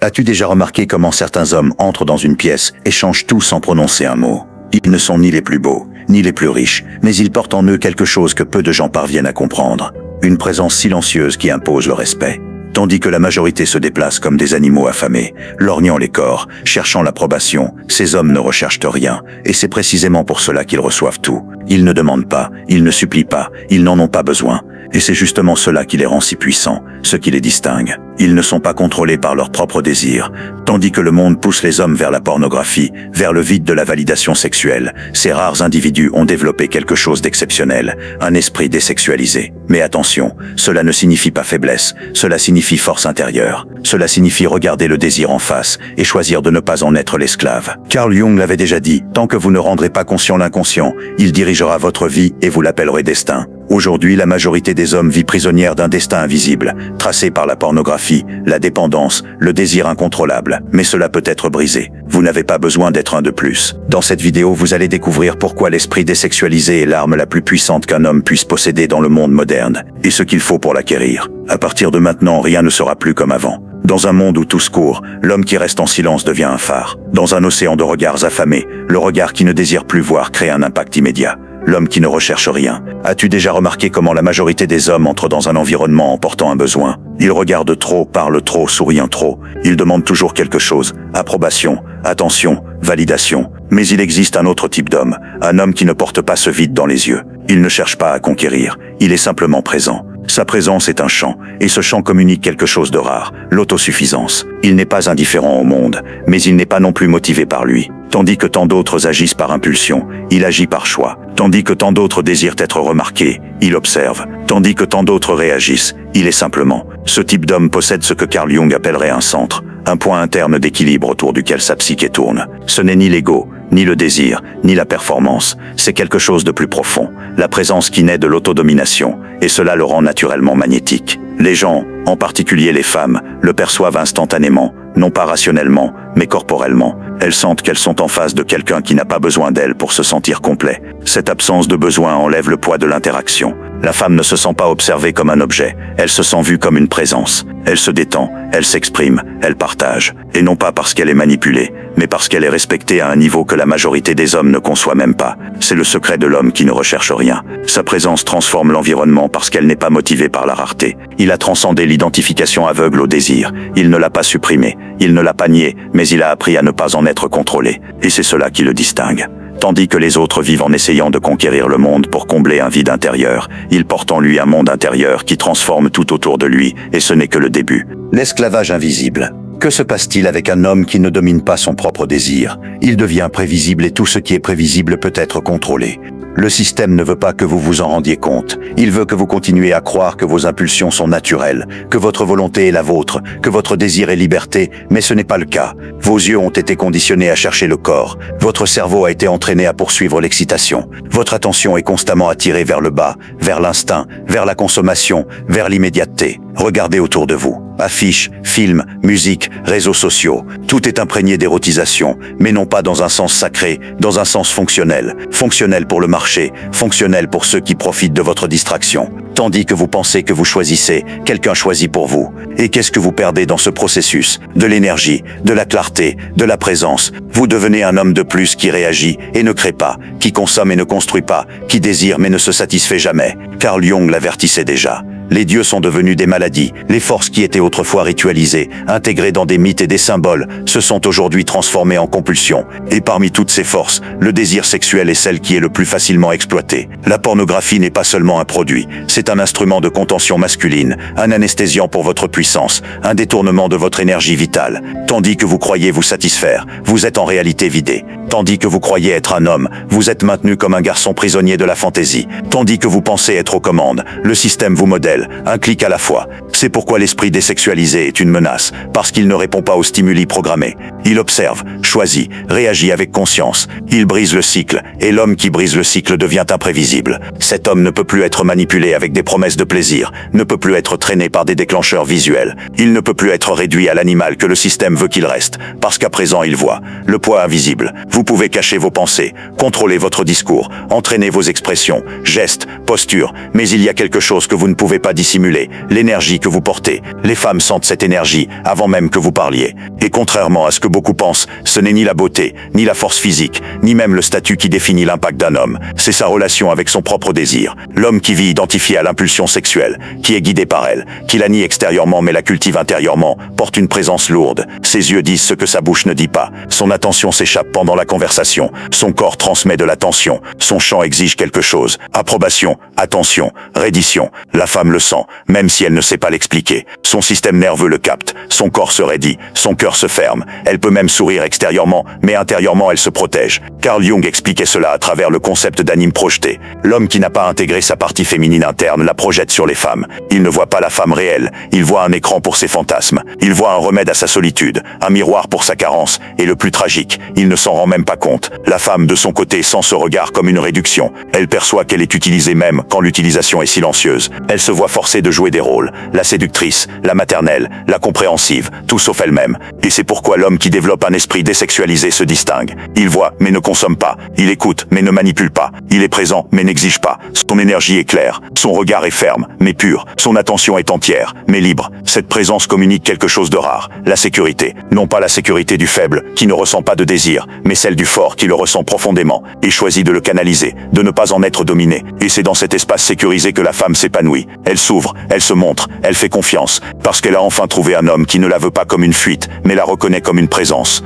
As-tu déjà remarqué comment certains hommes entrent dans une pièce et changent tout sans prononcer un mot? Ils ne sont ni les plus beaux, ni les plus riches, mais ils portent en eux quelque chose que peu de gens parviennent à comprendre. Une présence silencieuse qui impose le respect. Tandis que la majorité se déplace comme des animaux affamés, lorgnant les corps, cherchant l'approbation, ces hommes ne recherchent rien, et c'est précisément pour cela qu'ils reçoivent tout. Ils ne demandent pas, ils ne supplient pas, ils n'en ont pas besoin. Et c'est justement cela qui les rend si puissants, ce qui les distingue. Ils ne sont pas contrôlés par leurs propres désirs, tandis que le monde pousse les hommes vers la pornographie, vers le vide de la validation sexuelle. Ces rares individus ont développé quelque chose d'exceptionnel, un esprit désexualisé. Mais attention, cela ne signifie pas faiblesse, cela signifie force intérieure. Cela signifie regarder le désir en face et choisir de ne pas en être l'esclave. Carl Jung l'avait déjà dit, tant que vous ne rendrez pas conscient l'inconscient, il dirigera votre vie et vous l'appellerez destin. Aujourd'hui, la majorité des hommes vit prisonnière d'un destin invisible, tracé par la pornographie, la dépendance, le désir incontrôlable. Mais cela peut être brisé. Vous n'avez pas besoin d'être un de plus. Dans cette vidéo, vous allez découvrir pourquoi l'esprit désexualisé est l'arme la plus puissante qu'un homme puisse posséder dans le monde moderne, et ce qu'il faut pour l'acquérir. À partir de maintenant, rien ne sera plus comme avant. Dans un monde où tout se court, l'homme qui reste en silence devient un phare. Dans un océan de regards affamés, le regard qui ne désire plus voir crée un impact immédiat. L'homme qui ne recherche rien. As-tu déjà remarqué comment la majorité des hommes entrent dans un environnement en portant un besoin? Ils regardent trop, parlent trop, sourient trop. Ils demandent toujours quelque chose. Approbation, attention, validation. Mais il existe un autre type d'homme. Un homme qui ne porte pas ce vide dans les yeux. Il ne cherche pas à conquérir. Il est simplement présent. Sa présence est un chant, et ce chant communique quelque chose de rare, l'autosuffisance. Il n'est pas indifférent au monde, mais il n'est pas non plus motivé par lui. Tandis que tant d'autres agissent par impulsion, il agit par choix. Tandis que tant d'autres désirent être remarqués, il observe. Tandis que tant d'autres réagissent, il est simplement. Ce type d'homme possède ce que Carl Jung appellerait un centre, un point interne d'équilibre autour duquel sa psyché tourne. Ce n'est ni l'ego, ni le désir, ni la performance, c'est quelque chose de plus profond, la présence qui naît de l'autodomination, et cela le rend naturellement magnétique. Les gens, en particulier les femmes, le perçoivent instantanément, non pas rationnellement, mais corporellement. Elles sentent qu'elles sont en face de quelqu'un qui n'a pas besoin d'elles pour se sentir complet. Cette absence de besoin enlève le poids de l'interaction. La femme ne se sent pas observée comme un objet, elle se sent vue comme une présence. Elle se détend, elle s'exprime, elle partage. Et non pas parce qu'elle est manipulée, mais parce qu'elle est respectée à un niveau que la majorité des hommes ne conçoit même pas. C'est le secret de l'homme qui ne recherche rien. Sa présence transforme l'environnement parce qu'elle n'est pas motivée par la rareté. Il a transcendé l'identification aveugle au désir. Il ne l'a pas supprimé, il ne l'a pas nié, mais il a appris à ne pas en être contrôlé. Et c'est cela qui le distingue. Tandis que les autres vivent en essayant de conquérir le monde pour combler un vide intérieur, il porte en lui un monde intérieur qui transforme tout autour de lui, et ce n'est que le début. L'esclavage invisible. Que se passe-t-il avec un homme qui ne domine pas son propre désir? Il devient prévisible et tout ce qui est prévisible peut être contrôlé. Le système ne veut pas que vous vous en rendiez compte. Il veut que vous continuiez à croire que vos impulsions sont naturelles, que votre volonté est la vôtre, que votre désir est liberté, mais ce n'est pas le cas. Vos yeux ont été conditionnés à chercher le corps. Votre cerveau a été entraîné à poursuivre l'excitation. Votre attention est constamment attirée vers le bas, vers l'instinct, vers la consommation, vers l'immédiateté. Regardez autour de vous. Affiches, films, musique, réseaux sociaux. Tout est imprégné d'érotisation, mais non pas dans un sens sacré, dans un sens fonctionnel. Fonctionnel pour le marché, fonctionnel pour ceux qui profitent de votre distraction. Tandis que vous pensez que vous choisissez, quelqu'un choisit pour vous. Et qu'est-ce que vous perdez dans ce processus? De l'énergie, de la clarté, de la présence. Vous devenez un homme de plus qui réagit et ne crée pas, qui consomme et ne construit pas, qui désire mais ne se satisfait jamais. Carl Jung l'avertissait déjà. Les dieux sont devenus des maladies. Les forces qui étaient autrefois ritualisées, intégrées dans des mythes et des symboles, se sont aujourd'hui transformées en compulsions. Et parmi toutes ces forces, le désir sexuel est celle qui est le plus facilement exploitée. La pornographie n'est pas seulement un produit, c'est un instrument de contention masculine, un anesthésiant pour votre puissance, un détournement de votre énergie vitale. Tandis que vous croyez vous satisfaire, vous êtes en réalité vidé. Tandis que vous croyez être un homme, vous êtes maintenu comme un garçon prisonnier de la fantaisie. Tandis que vous pensez être aux commandes, le système vous modèle, un clic à la fois. C'est pourquoi l'esprit désexualisé est une menace, parce qu'il ne répond pas aux stimuli programmés. Il observe, choisit, réagit avec conscience. Il brise le cycle, et l'homme qui brise le cycle devient imprévisible. Cet homme ne peut plus être manipulé avec des promesses de plaisir, ne peut plus être traîné par des déclencheurs visuels. Il ne peut plus être réduit à l'animal que le système veut qu'il reste, parce qu'à présent il voit le poids invisible. Vous pouvez cacher vos pensées, contrôler votre discours, entraîner vos expressions, gestes, postures, mais il y a quelque chose que vous ne pouvez pas pas dissimuler l'énergie que vous portez. Les femmes sentent cette énergie avant même que vous parliez. Et contrairement à ce que beaucoup pensent, ce n'est ni la beauté, ni la force physique, ni même le statut qui définit l'impact d'un homme. C'est sa relation avec son propre désir. L'homme qui vit identifié à l'impulsion sexuelle, qui est guidé par elle, qui la nie extérieurement mais la cultive intérieurement, porte une présence lourde. Ses yeux disent ce que sa bouche ne dit pas. Son attention s'échappe pendant la conversation. Son corps transmet de l'attention. Son chant exige quelque chose. Approbation, attention, reddition. La femme le sent, même si elle ne sait pas l'expliquer. Son système nerveux le capte. Son corps se raidit. Son cœur se ferme. Elle peut même sourire extérieurement, mais intérieurement elle se protège. Carl Jung expliquait cela à travers le concept d'anime projeté. L'homme qui n'a pas intégré sa partie féminine interne la projette sur les femmes. Il ne voit pas la femme réelle. Il voit un écran pour ses fantasmes. Il voit un remède à sa solitude, un miroir pour sa carence, et le plus tragique, il ne s'en rend même pas compte. La femme, de son côté, sent ce regard comme une réduction. Elle perçoit qu'elle est utilisée même quand l'utilisation est silencieuse. Elle se voit forcée de jouer des rôles. La séductrice, la maternelle, la compréhensive, tout sauf elle-même. Et c'est pourquoi l'homme qui développe un esprit désexualisé se distingue. Il voit, mais ne consomme pas. Il écoute, mais ne manipule pas. Il est présent, mais n'exige pas. Son énergie est claire. Son regard est ferme, mais pur. Son attention est entière, mais libre. Cette présence communique quelque chose de rare. La sécurité. Non pas la sécurité du faible, qui ne ressent pas de désir, mais celle du fort qui le ressent profondément, et choisit de le canaliser, de ne pas en être dominé. Et c'est dans cet espace sécurisé que la femme s'épanouit. Elle s'ouvre, elle se montre, elle fait confiance, parce qu'elle a enfin trouvé un homme qui ne la veut pas comme une fuite, mais la reconnaît comme une présence.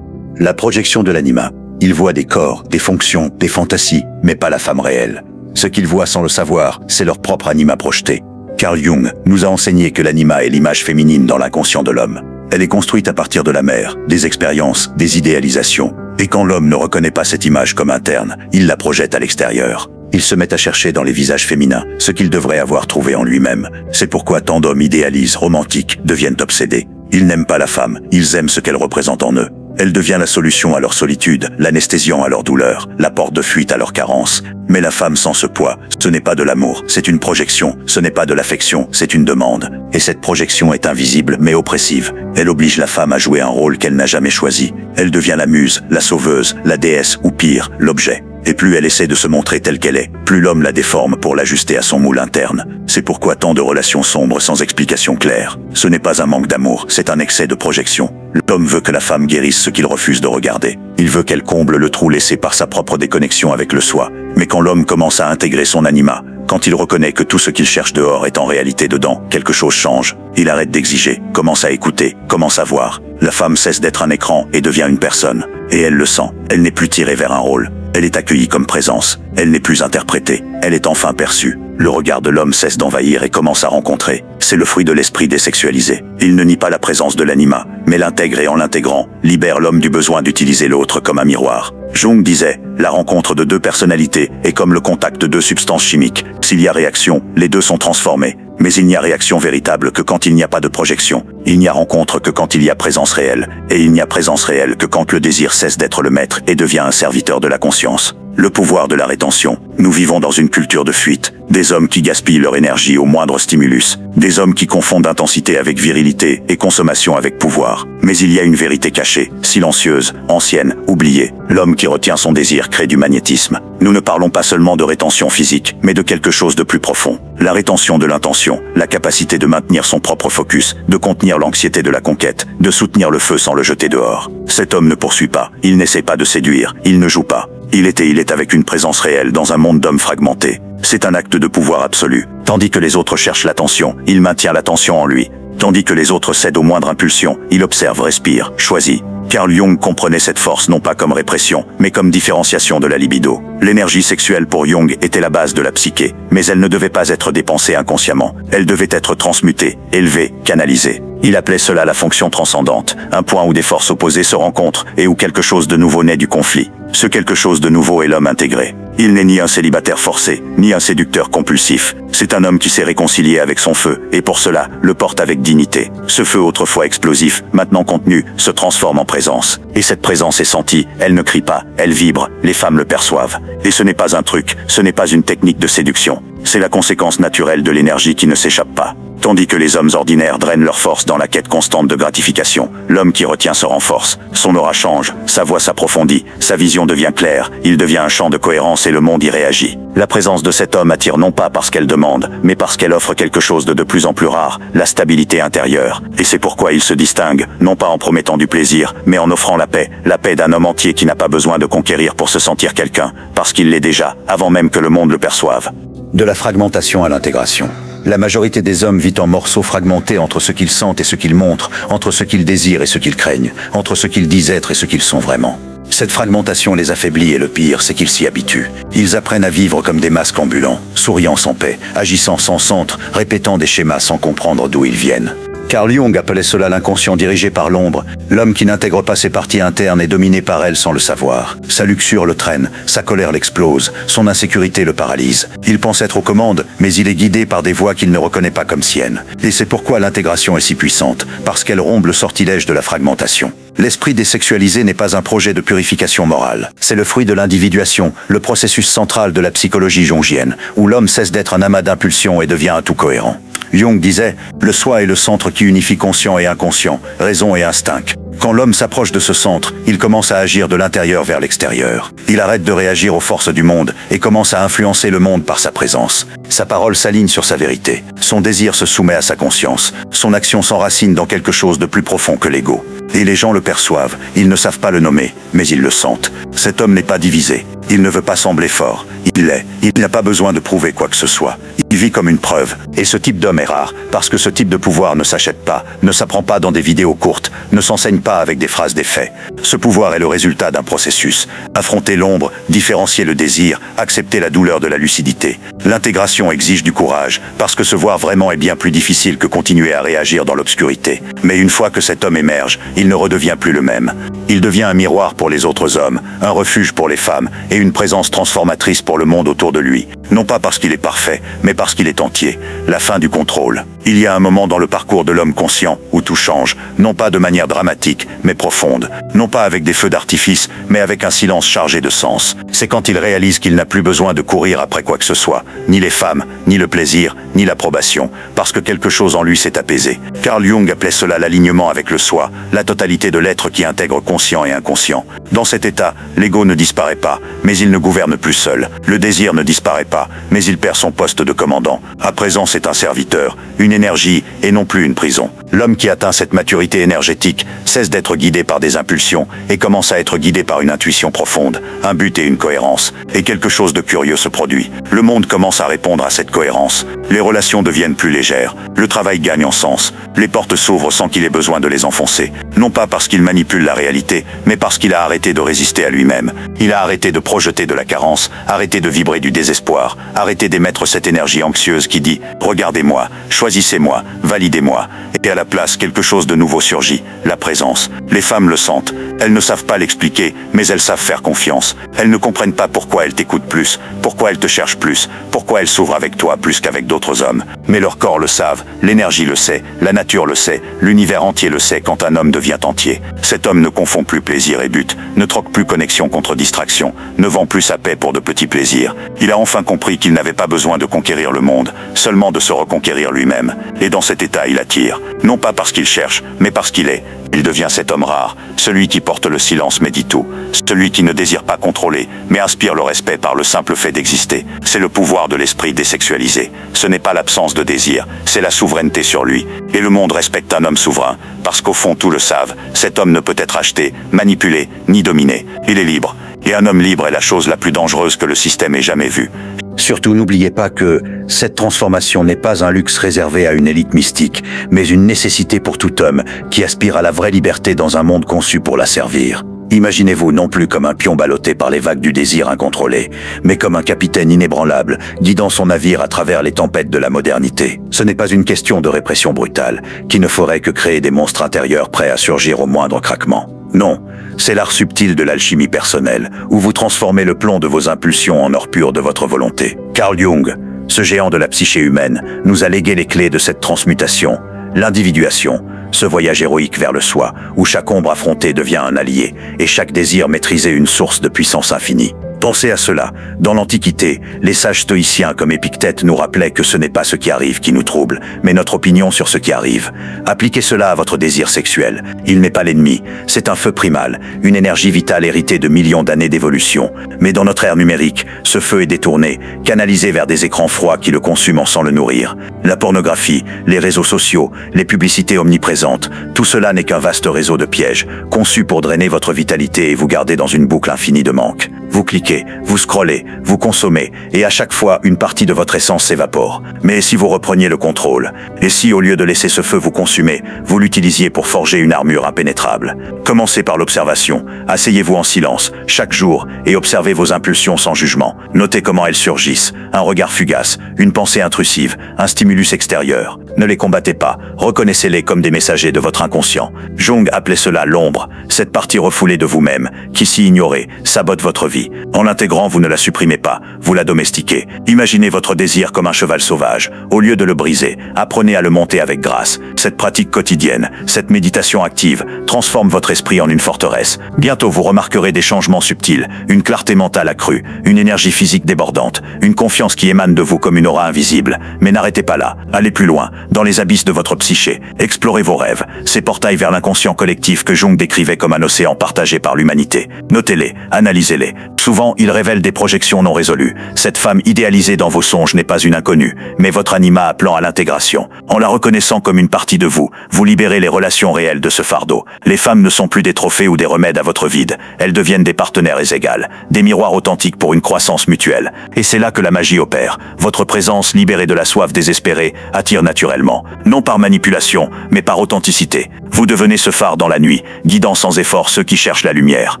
La projection de l'anima. Il voit des corps, des fonctions, des fantasies, mais pas la femme réelle. Ce qu'ils voient sans le savoir, c'est leur propre anima projeté. Carl Jung nous a enseigné que l'anima est l'image féminine dans l'inconscient de l'homme. Elle est construite à partir de la mère, des expériences, des idéalisations. Et quand l'homme ne reconnaît pas cette image comme interne, il la projette à l'extérieur. Il se met à chercher dans les visages féminins ce qu'il devrait avoir trouvé en lui-même. C'est pourquoi tant d'hommes idéalisent, romantiques, deviennent obsédés. Ils n'aiment pas la femme, ils aiment ce qu'elle représente en eux. Elle devient la solution à leur solitude, l'anesthésiant à leur douleur, la porte de fuite à leur carence. Mais la femme sans ce poids, ce n'est pas de l'amour, c'est une projection, ce n'est pas de l'affection, c'est une demande. Et cette projection est invisible mais oppressive. Elle oblige la femme à jouer un rôle qu'elle n'a jamais choisi. Elle devient la muse, la sauveuse, la déesse ou pire, l'objet. Et plus elle essaie de se montrer telle qu'elle est, plus l'homme la déforme pour l'ajuster à son moule interne. C'est pourquoi tant de relations sombres sans explication claire. Ce n'est pas un manque d'amour, c'est un excès de projection. L'homme veut que la femme guérisse ce qu'il refuse de regarder. Il veut qu'elle comble le trou laissé par sa propre déconnexion avec le soi. Mais quand l'homme commence à intégrer son anima, quand il reconnaît que tout ce qu'il cherche dehors est en réalité dedans, quelque chose change. Il arrête d'exiger, commence à écouter, commence à voir. La femme cesse d'être un écran et devient une personne. Et elle le sent, elle n'est plus tirée vers un rôle. Elle est accueillie comme présence, elle n'est plus interprétée, elle est enfin perçue. Le regard de l'homme cesse d'envahir et commence à rencontrer. C'est le fruit de l'esprit désexualisé. Il ne nie pas la présence de l'anima, mais l'intègre et en l'intégrant, libère l'homme du besoin d'utiliser l'autre comme un miroir. Jung disait, la rencontre de deux personnalités est comme le contact de deux substances chimiques. S'il y a réaction, les deux sont transformés. Mais il n'y a réaction véritable que quand il n'y a pas de projection. Il n'y a rencontre que quand il y a présence réelle. Et il n'y a présence réelle que quand le désir cesse d'être le maître et devient un serviteur de la conscience. Le pouvoir de la rétention. Nous vivons dans une culture de fuite. Des hommes qui gaspillent leur énergie au moindre stimulus. Des hommes qui confondent intensité avec virilité et consommation avec pouvoir. Mais il y a une vérité cachée, silencieuse, ancienne, oubliée. L'homme qui retient son désir crée du magnétisme. Nous ne parlons pas seulement de rétention physique, mais de quelque chose de plus profond. La rétention de l'intention, la capacité de maintenir son propre focus, de contenir l'anxiété de la conquête, de soutenir le feu sans le jeter dehors. Cet homme ne poursuit pas, il n'essaie pas de séduire, il ne joue pas. Il est avec une présence réelle dans un monde d'hommes fragmentés. C'est un acte de pouvoir absolu. Tandis que les autres cherchent l'attention, il maintient l'attention en lui. Tandis que les autres cèdent aux moindres impulsions, il observe, respire, choisit. Carl Jung comprenait cette force non pas comme répression, mais comme différenciation de la libido. L'énergie sexuelle pour Jung était la base de la psyché, mais elle ne devait pas être dépensée inconsciemment. Elle devait être transmutée, élevée, canalisée. Il appelait cela la fonction transcendante, un point où des forces opposées se rencontrent et où quelque chose de nouveau naît du conflit. Ce quelque chose de nouveau est l'homme intégré. Il n'est ni un célibataire forcé, ni un séducteur compulsif. C'est un homme qui s'est réconcilié avec son feu, et pour cela, le porte avec dignité. Ce feu autrefois explosif, maintenant contenu, se transforme en présence. Et cette présence est sentie, elle ne crie pas, elle vibre, les femmes le perçoivent. Et ce n'est pas un truc, ce n'est pas une technique de séduction. C'est la conséquence naturelle de l'énergie qui ne s'échappe pas. Tandis que les hommes ordinaires drainent leur force dans la quête constante de gratification, l'homme qui retient se renforce. Son aura change, sa voix s'approfondit, sa vision devient claire, il devient un champ de cohérence et le monde y réagit. La présence de cet homme attire non pas parce qu'elle demande, mais parce qu'elle offre quelque chose de plus en plus rare, la stabilité intérieure. Et c'est pourquoi il se distingue, non pas en promettant du plaisir, mais en offrant la paix d'un homme entier qui n'a pas besoin de conquérir pour se sentir quelqu'un, parce qu'il l'est déjà, avant même que le monde le perçoive. De la fragmentation à l'intégration. La majorité des hommes vit en morceaux fragmentés entre ce qu'ils sentent et ce qu'ils montrent, entre ce qu'ils désirent et ce qu'ils craignent, entre ce qu'ils disent être et ce qu'ils sont vraiment. Cette fragmentation les affaiblit et le pire, c'est qu'ils s'y habituent. Ils apprennent à vivre comme des masques ambulants, souriant sans paix, agissant sans centre, répétant des schémas sans comprendre d'où ils viennent. Carl Jung appelait cela l'inconscient dirigé par l'ombre, l'homme qui n'intègre pas ses parties internes est dominé par elles sans le savoir. Sa luxure le traîne, sa colère l'explose, son insécurité le paralyse. Il pense être aux commandes, mais il est guidé par des voix qu'il ne reconnaît pas comme siennes. Et c'est pourquoi l'intégration est si puissante, parce qu'elle rompt le sortilège de la fragmentation. L'esprit désexualisé n'est pas un projet de purification morale. C'est le fruit de l'individuation, le processus central de la psychologie jungienne, où l'homme cesse d'être un amas d'impulsions et devient un tout cohérent. Jung disait « Le soi est le centre qui unifie conscient et inconscient, raison et instinct ». Quand l'homme s'approche de ce centre, il commence à agir de l'intérieur vers l'extérieur. Il arrête de réagir aux forces du monde et commence à influencer le monde par sa présence. Sa parole s'aligne sur sa vérité. Son désir se soumet à sa conscience. Son action s'enracine dans quelque chose de plus profond que l'ego. Et les gens le perçoivent. Ils ne savent pas le nommer, mais ils le sentent. Cet homme n'est pas divisé. Il ne veut pas sembler fort. Il l'est. Il n'a pas besoin de prouver quoi que ce soit. Il vit comme une preuve. Et ce type d'homme est rare, parce que ce type de pouvoir ne s'achète pas, ne s'apprend pas dans des vidéos courtes, ne s'enseigne pas avec des phrases d'effet. Ce pouvoir est le résultat d'un processus. Affronter l'ombre, différencier le désir, accepter la douleur de la lucidité. L'intégration exige du courage, parce que se voir vraiment est bien plus difficile que continuer à réagir dans l'obscurité. Mais une fois que cet homme émerge, il ne redevient plus le même. Il devient un miroir pour les autres hommes, un refuge pour les femmes, et une présence transformatrice pour le monde autour de lui. Non pas parce qu'il est parfait, mais parce qu'il est entier. La fin du contrôle. Il y a un moment dans le parcours de l'homme conscient où tout change, non pas de manière dramatique, mais profonde. Non pas avec des feux d'artifice, mais avec un silence chargé de sens. C'est quand il réalise qu'il n'a plus besoin de courir après quoi que ce soit, ni les femmes, ni le plaisir, ni l'approbation, parce que quelque chose en lui s'est apaisé. Carl Jung appelait cela l'alignement avec le soi, la totalité de l'être qui intègre conscient et inconscient. Dans cet état, l'ego ne disparaît pas, mais il ne gouverne plus seul. Le désir ne disparaît pas, mais il perd son poste de commandant. À présent, c'est un serviteur, une énergie et non plus une prison. L'homme qui atteint cette maturité énergétique cesse d'être guidé par des impulsions et commence à être guidé par une intuition profonde, un but et une cohérence. Et quelque chose de curieux se produit. Le monde commence à répondre à cette cohérence. Les relations deviennent plus légères. Le travail gagne en sens. Les portes s'ouvrent sans qu'il ait besoin de les enfoncer. Non pas parce qu'il manipule la réalité, mais parce qu'il a arrêté de résister à lui-même. Il a arrêté de projeter de la carence, arrêté de vibrer du désespoir, arrêté d'émettre cette énergie anxieuse qui dit « Regardez-moi, choisissez-moi, validez-moi ». Et à la place, quelque chose de nouveau surgit, la présence. Les femmes le sentent. Elles ne savent pas l'expliquer, mais elles savent faire confiance. Elles ne comprennent pas pourquoi elles t'écoutent plus, pourquoi elles te cherchent plus, pourquoi elles s'ouvrent avec toi plus qu'avec d'autres hommes. Mais leur corps le savent, l'énergie le sait, la nature le sait, l'univers entier le sait quand un homme devient entier. Cet homme ne confond plus plaisir et but, ne troque plus connexion contre distraction, ne vend plus sa paix pour de petits plaisirs. Il a enfin compris qu'il n'avait pas besoin de conquérir le monde, seulement de se reconquérir lui-même. Et dans cet état, il attire. Non pas parce qu'il cherche, mais parce qu'il est. Il devient cet homme rare, celui qui porte le silence mais dit tout, celui qui ne désire pas contrôler, mais inspire le respect par le simple fait d'exister. C'est le pouvoir de l'esprit désexualisé. Ce n'est pas l'absence de désir, c'est la souveraineté sur lui. Et le monde respecte un homme souverain, parce qu'au fond tout le savent, cet homme ne peut être acheté, manipulé, ni dominé. Il est libre. Et un homme libre est la chose la plus dangereuse que le système ait jamais vue. Surtout n'oubliez pas que cette transformation n'est pas un luxe réservé à une élite mystique, mais une nécessité pour tout homme qui aspire à la vraie liberté dans un monde conçu pour la servir. Imaginez-vous non plus comme un pion ballotté par les vagues du désir incontrôlé, mais comme un capitaine inébranlable, guidant son navire à travers les tempêtes de la modernité. Ce n'est pas une question de répression brutale, qui ne ferait que créer des monstres intérieurs prêts à surgir au moindre craquement. Non, c'est l'art subtil de l'alchimie personnelle, où vous transformez le plomb de vos impulsions en or pur de votre volonté. Carl Jung, ce géant de la psyché humaine, nous a légué les clés de cette transmutation, l'individuation, ce voyage héroïque vers le soi, où chaque ombre affrontée devient un allié, et chaque désir maîtrisé une source de puissance infinie. Pensez à cela. Dans l'Antiquité, les sages stoïciens comme Épictète nous rappelaient que ce n'est pas ce qui arrive qui nous trouble, mais notre opinion sur ce qui arrive. Appliquez cela à votre désir sexuel. Il n'est pas l'ennemi, c'est un feu primal, une énergie vitale héritée de millions d'années d'évolution. Mais dans notre ère numérique, ce feu est détourné, canalisé vers des écrans froids qui le consument sans le nourrir. La pornographie, les réseaux sociaux, les publicités omniprésentes, tout cela n'est qu'un vaste réseau de pièges, conçu pour drainer votre vitalité et vous garder dans une boucle infinie de manque. Vous cliquez, vous scrollez, vous consommez, et à chaque fois, une partie de votre essence s'évapore. Mais si vous repreniez le contrôle? Et si, au lieu de laisser ce feu vous consumer, vous l'utilisiez pour forger une armure impénétrable? Commencez par l'observation. Asseyez-vous en silence, chaque jour, et observez vos impulsions sans jugement. Notez comment elles surgissent. Un regard fugace, une pensée intrusive, un stimulus extérieur. Ne les combattez pas, reconnaissez-les comme des messagers de votre inconscient. Jung appelait cela l'ombre, cette partie refoulée de vous-même, qui, si ignorée, sabote votre vie. En l'intégrant, vous ne la supprimez pas, vous la domestiquez. Imaginez votre désir comme un cheval sauvage. Au lieu de le briser, apprenez à le monter avec grâce. Cette pratique quotidienne, cette méditation active, transforme votre esprit en une forteresse. Bientôt, vous remarquerez des changements subtils, une clarté mentale accrue, une énergie physique débordante, une confiance qui émane de vous comme une aura invisible. Mais n'arrêtez pas là, allez plus loin, dans les abysses de votre psyché. Explorez vos rêves, ces portails vers l'inconscient collectif que Jung décrivait comme un océan partagé par l'humanité. Notez-les, analysez-les. Souvent, ils révèlent des projections non résolues. Cette femme idéalisée dans vos songes n'est pas une inconnue, mais votre anima appelant à l'intégration. En la reconnaissant comme une partie de vous, vous libérez les relations réelles de ce fardeau. Les femmes ne sont plus des trophées ou des remèdes à votre vide. Elles deviennent des partenaires égales, des miroirs authentiques pour une croissance mutuelle. Et c'est là que la magie opère. Votre présence, libérée de la soif désespérée, attire naturellement. Non par manipulation, mais par authenticité. Vous devenez ce phare dans la nuit, guidant sans effort ceux qui cherchent la lumière.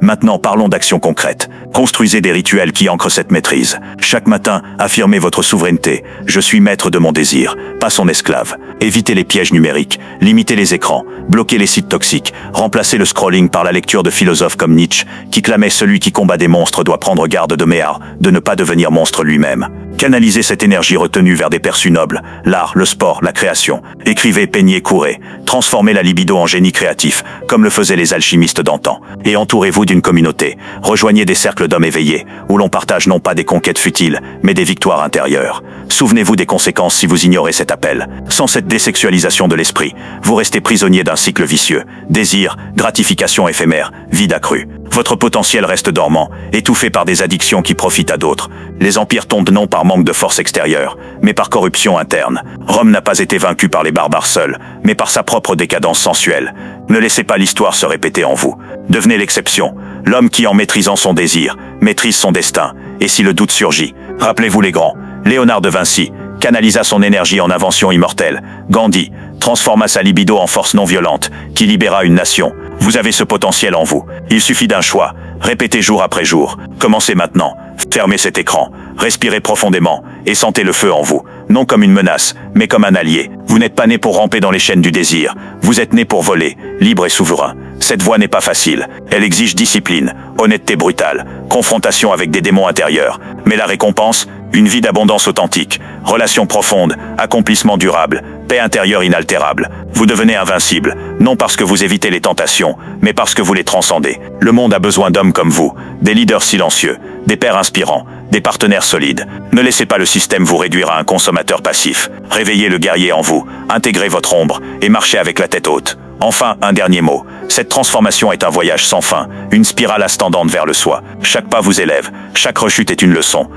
Maintenant, parlons d'actions concrètes. Construisez des rituels qui ancrent cette maîtrise. Chaque matin, affirmez votre souveraineté. Je suis maître de mon désir, pas son esclave. Évitez les pièges numériques, limitez les écrans, bloquez les sites toxiques, remplacez le scrolling par la lecture de philosophes comme Nietzsche, qui clamait celui qui combat des monstres doit prendre garde de ne pas devenir monstre lui-même. Canalisez cette énergie retenue vers des perçus nobles, l'art, le sport, la création. Écrivez, peignez, courez. Transformez la libido en génie créatif, comme le faisaient les alchimistes d'antan. Et entourez-vous d'une communauté. Rejoignez des cercles d'hommes éveillés, où l'on partage non pas des conquêtes futiles, mais des victoires intérieures. Souvenez-vous des conséquences si vous ignorez cet appel. Sans cette désexualisation de l'esprit, vous restez prisonnier d'un cycle vicieux. Désir, gratification éphémère, vide accru. Votre potentiel reste dormant, étouffé par des addictions qui profitent à d'autres. Les empires tombent non par manque de force extérieure, mais par corruption interne. Rome n'a pas été vaincue par les barbares seuls, mais par sa propre décadence sensuelle. Ne laissez pas l'histoire se répéter en vous. Devenez l'exception, l'homme qui, en maîtrisant son désir, maîtrise son destin. Et si le doute surgit, rappelez-vous les grands. Léonard de Vinci canalisa son énergie en invention immortelle. Gandhi transforma sa libido en force non violente, qui libéra une nation. Vous avez ce potentiel en vous. Il suffit d'un choix. Répétez jour après jour. Commencez maintenant. Fermez cet écran. Respirez profondément et sentez le feu en vous. Non comme une menace, mais comme un allié. Vous n'êtes pas né pour ramper dans les chaînes du désir. Vous êtes né pour voler, libre et souverain. Cette voie n'est pas facile. Elle exige discipline, honnêteté brutale, confrontation avec des démons intérieurs. Mais la récompense, une vie d'abondance authentique, relations profondes, accomplissement durable, paix intérieure inaltérable. Vous devenez invincible, non parce que vous évitez les tentations, mais parce que vous les transcendez. Le monde a besoin d'hommes comme vous, des leaders silencieux, des pères inspirants, des partenaires solides. Ne laissez pas le système vous réduire à un consommateur passif. Réveillez le guerrier en vous, intégrez votre ombre et marchez avec la tête haute. Enfin, un dernier mot. Cette transformation est un voyage sans fin, une spirale ascendante vers le soi. Chaque pas vous élève, chaque rechute est une leçon.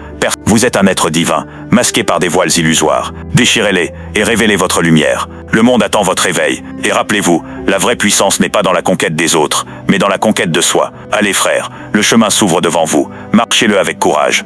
Vous êtes un être divin, masqué par des voiles illusoires. Déchirez-les et révélez votre lumière. Le monde attend votre éveil. Et rappelez-vous, la vraie puissance n'est pas dans la conquête des autres, mais dans la conquête de soi. Allez frères, le chemin s'ouvre devant vous. Marchez-le avec courage.